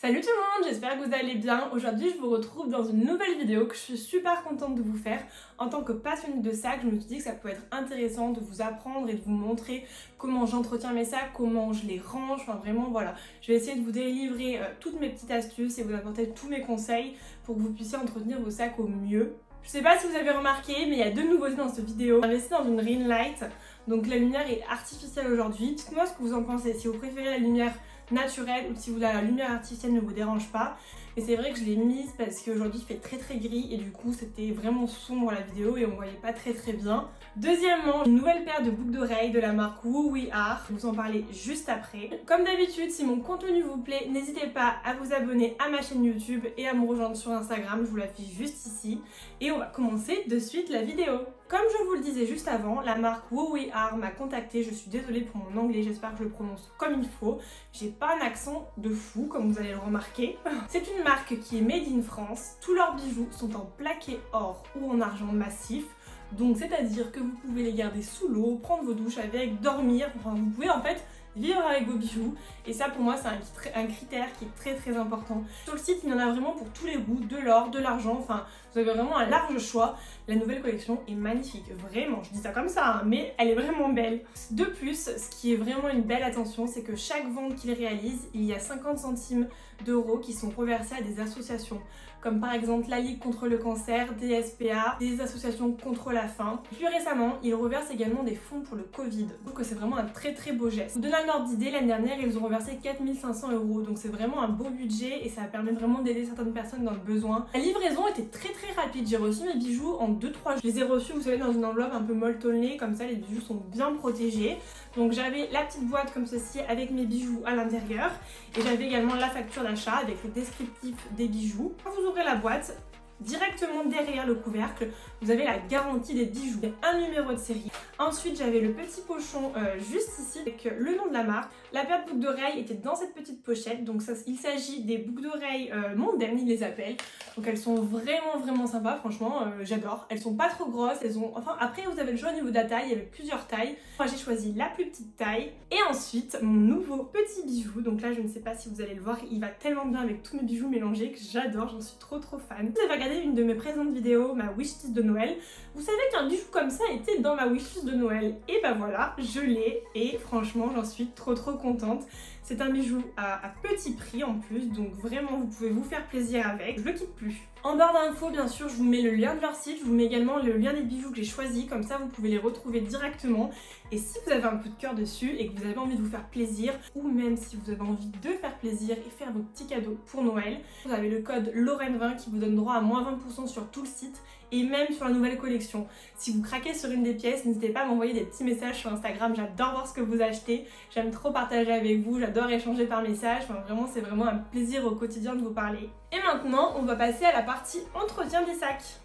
Salut tout le monde, j'espère que vous allez bien. Aujourd'hui, je vous retrouve dans une nouvelle vidéo que je suis super contente de vous faire. En tant que passionnée de sacs, je me suis dit que ça pouvait être intéressant de vous apprendre et de vous montrer comment j'entretiens mes sacs, comment je les range, enfin vraiment voilà. Je vais essayer de vous délivrer toutes mes petites astuces et vous apporter tous mes conseils pour que vous puissiez entretenir vos sacs au mieux. Je sais pas si vous avez remarqué, mais il y a deux nouveautés dans cette vidéo. J'ai investi dans une ring light, donc la lumière est artificielle aujourd'hui. Dites-moi ce que vous en pensez, si vous préférez la lumière naturelle ou si la lumière artificielle ne vous dérange pas. Et c'est vrai que je l'ai mise parce qu'aujourd'hui il fait très gris et du coup c'était vraiment sombre la vidéo et on voyait pas très bien. Deuxièmement, une nouvelle paire de boucles d'oreilles de la marque Who We Are. Je vais vous en parler juste après. Comme d'habitude, si mon contenu vous plaît, n'hésitez pas à vous abonner à ma chaîne YouTube et à me rejoindre sur Instagram. Je vous l'affiche juste ici. Et on va commencer de suite la vidéo. Comme je vous le disais juste avant, la marque Who We Are m'a contactée. Je suis désolée pour mon anglais, j'espère que je le prononce comme il faut. J'ai pas un accent de fou, comme vous allez le remarquer. C'est une marque qui est made in France. Tous leurs bijoux sont en plaqué or ou en argent massif. Donc c'est-à-dire que vous pouvez les garder sous l'eau, prendre vos douches avec, dormir. Enfin, vous pouvez en fait vivre avec vos bijoux. Et ça pour moi c'est un critère qui est très important. Sur le site il y en a vraiment pour tous les goûts, de l'or, de l'argent, enfin vous avez vraiment un large choix. La nouvelle collection est magnifique, vraiment, je dis ça comme ça, hein, mais elle est vraiment belle. De plus, ce qui est vraiment une belle attention, c'est que chaque vente qu'ils réalisent, il y a 50 centimes d'euros qui sont reversés à des associations, comme par exemple la Ligue contre le cancer, des SPA, des associations contre la faim. Plus récemment, ils reversent également des fonds pour le Covid, donc c'est vraiment un très beau geste. Pour vous donner un ordre d'idée, l'année dernière, ils ont reversé 4500 euros, donc c'est vraiment un beau budget et ça permet vraiment d'aider certaines personnes dans le besoin. La livraison était très rapide, j'ai reçu mes bijoux en 2-3 jours. Je les ai reçus, vous savez, dans une enveloppe un peu molletonnée, comme ça les bijoux sont bien protégés. Donc j'avais la petite boîte comme ceci avec mes bijoux à l'intérieur et j'avais également la facture d'achat avec le descriptif des bijoux. Quand vous ouvrez la boîte, directement derrière le couvercle, vous avez la garantie des bijoux, un numéro de série. Ensuite, j'avais le petit pochon juste ici avec le nom de la marque. La paire de boucles d'oreilles était dans cette petite pochette, donc il s'agit des boucles d'oreilles mondaines, ils les appellent. Donc elles sont vraiment sympas, franchement, j'adore. Elles sont pas trop grosses, enfin après vous avez le choix au niveau de la taille, il y avait plusieurs tailles. Moi j'ai choisi la plus petite taille. Et ensuite, mon nouveau petit bijou, donc là je ne sais pas si vous allez le voir, il va tellement bien avec tous mes bijoux mélangés que j'adore, j'en suis trop fan. Vous avez regardé une de mes présentes vidéos, ma wishlist de Noël. Vous savez qu'un bijou comme ça était dans ma wishlist de Noël. Et bah voilà, je l'ai et franchement j'en suis trop contente. C'est un bijou à petit prix en plus, donc vraiment vous pouvez vous faire plaisir avec. Je le quitte plus. En barre d'infos, bien sûr, je vous mets le lien de leur site, je vous mets également le lien des bijoux que j'ai choisis, comme ça vous pouvez les retrouver directement. Et si vous avez un coup de cœur dessus et que vous avez envie de vous faire plaisir, ou même si vous avez envie de faire plaisir et faire vos petits cadeaux pour Noël, vous avez le code Lorraine20 qui vous donne droit à moins 20% sur tout le site et même sur la nouvelle collection. Si vous craquez sur une des pièces, n'hésitez pas à m'envoyer des petits messages sur Instagram, j'adore voir ce que vous achetez, j'aime trop partager avec vous, j'adore échanger par message, enfin vraiment c'est vraiment un plaisir au quotidien de vous parler. Et maintenant, on va passer à la partie entretien des sacs.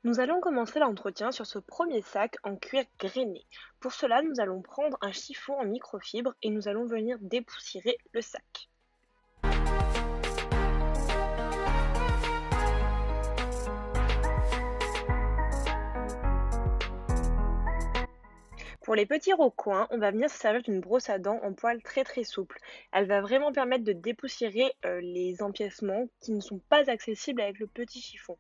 Nous allons commencer l'entretien sur ce premier sac en cuir grainé. Pour cela, nous allons prendre un chiffon en microfibre et nous allons venir dépoussiérer le sac. Pour les petits recoins, on va venir se servir d'une brosse à dents en poil très souple. Elle va vraiment permettre de dépoussiérer les empiècements qui ne sont pas accessibles avec le petit chiffon.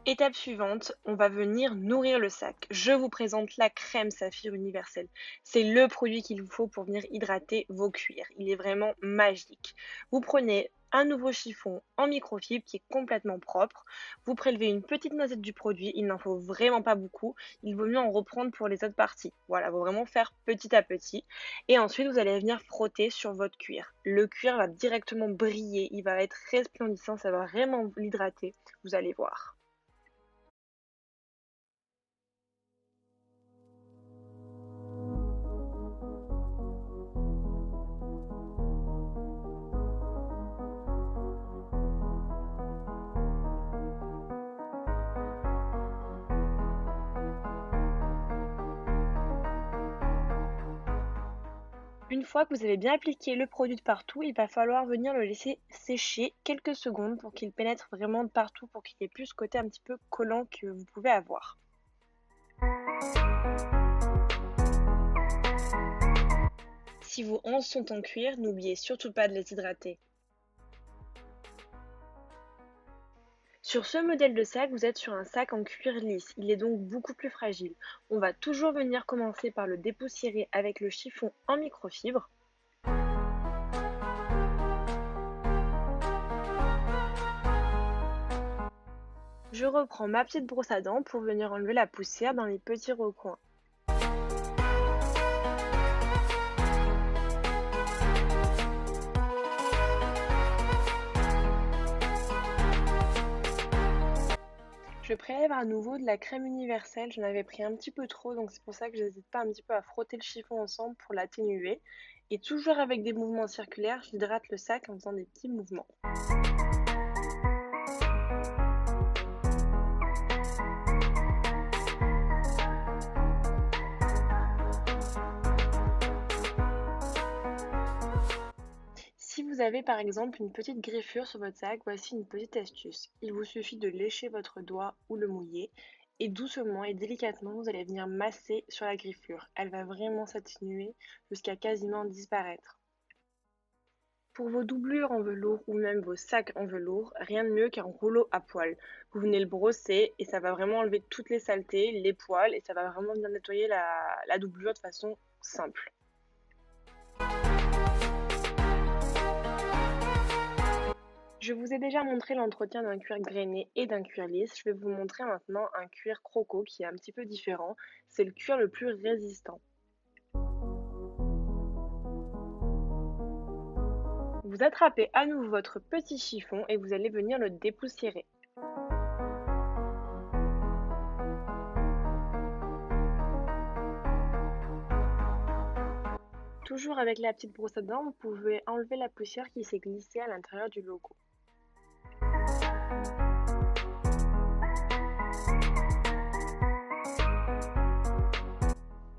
Étape suivante, on va venir nourrir le sac. Je vous présente la crème saphir universelle. C'est le produit qu'il vous faut pour venir hydrater vos cuirs. Il est vraiment magique. Vous prenez un nouveau chiffon en microfibre qui est complètement propre. Vous prélevez une petite noisette du produit. Il n'en faut vraiment pas beaucoup. Il vaut mieux en reprendre pour les autres parties. Voilà, il faut vraiment faire petit à petit. Et ensuite, vous allez venir frotter sur votre cuir. Le cuir va directement briller. Il va être resplendissant. Ça va vraiment l'hydrater. Vous allez voir. Une fois que vous avez bien appliqué le produit de partout, il va falloir venir le laisser sécher quelques secondes pour qu'il pénètre vraiment de partout, pour qu'il ait plus ce côté un petit peu collant que vous pouvez avoir. Si vos hanches sont en cuir, n'oubliez surtout pas de les hydrater. Sur ce modèle de sac, vous êtes sur un sac en cuir lisse, il est donc beaucoup plus fragile. On va toujours venir commencer par le dépoussiérer avec le chiffon en microfibre. Je reprends ma petite brosse à dents pour venir enlever la poussière dans les petits recoins. Je prélève à nouveau de la crème universelle, j'en avais pris un petit peu trop, donc c'est pour ça que j'hésite pas un petit peu à frotter le chiffon ensemble pour l'atténuer. Et toujours avec des mouvements circulaires, j'hydrate le sac en faisant des petits mouvements. Si vous avez par exemple une petite griffure sur votre sac, voici une petite astuce. Il vous suffit de lécher votre doigt ou le mouiller et doucement et délicatement vous allez venir masser sur la griffure. Elle va vraiment s'atténuer jusqu'à quasiment disparaître. Pour vos doublures en velours ou même vos sacs en velours, rien de mieux qu'un rouleau à poils. Vous venez le brosser et ça va vraiment enlever toutes les saletés, les poils et ça va vraiment bien nettoyer la doublure de façon simple. Je vous ai déjà montré l'entretien d'un cuir grainé et d'un cuir lisse. Je vais vous montrer maintenant un cuir croco qui est un petit peu différent. C'est le cuir le plus résistant. Vous attrapez à nouveau votre petit chiffon et vous allez venir le dépoussiérer. Toujours avec la petite brosse à dents, vous pouvez enlever la poussière qui s'est glissée à l'intérieur du logo.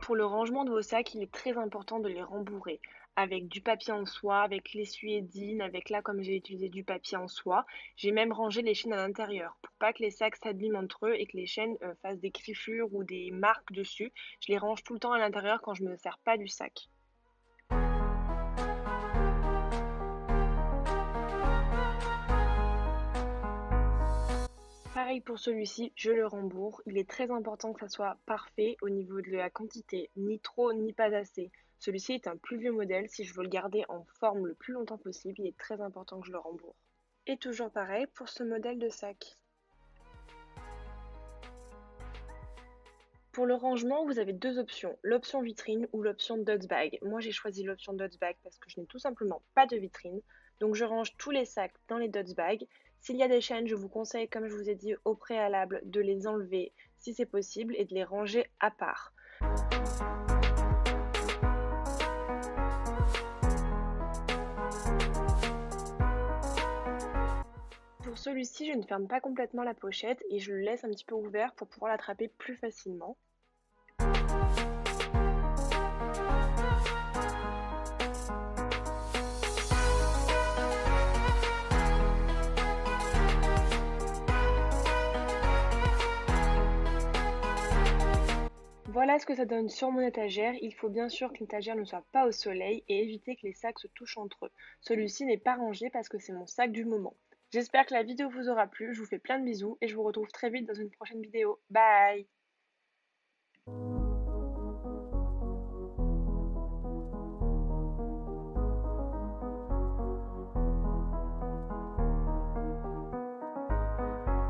Pour le rangement de vos sacs, il est très important de les rembourrer avec du papier en soie, avec l'essuie-édine, avec là comme j'ai utilisé du papier en soie. J'ai même rangé les chaînes à l'intérieur pour pas que les sacs s'abîment entre eux et que les chaînes fassent des griffures ou des marques dessus. Je les range tout le temps à l'intérieur quand je ne me sers pas du sac. Pareil pour celui-ci, je le rembourre. Il est très important que ça soit parfait au niveau de la quantité, ni trop ni pas assez. Celui-ci est un plus vieux modèle, si je veux le garder en forme le plus longtemps possible, il est très important que je le rembourre. Et toujours pareil pour ce modèle de sac. Pour le rangement, vous avez deux options, l'option vitrine ou l'option Dodge Bag. Moi j'ai choisi l'option Dodge Bag parce que je n'ai tout simplement pas de vitrine. Donc je range tous les sacs dans les Dodge Bags. S'il y a des chaînes, je vous conseille, comme je vous ai dit au préalable, de les enlever si c'est possible et de les ranger à part. Pour celui-ci, je ne ferme pas complètement la pochette et je le laisse un petit peu ouvert pour pouvoir l'attraper plus facilement. Voilà ce que ça donne sur mon étagère. Il faut bien sûr que l'étagère ne soit pas au soleil et éviter que les sacs se touchent entre eux. Celui-ci n'est pas rangé parce que c'est mon sac du moment. J'espère que la vidéo vous aura plu, je vous fais plein de bisous et je vous retrouve très vite dans une prochaine vidéo. Bye!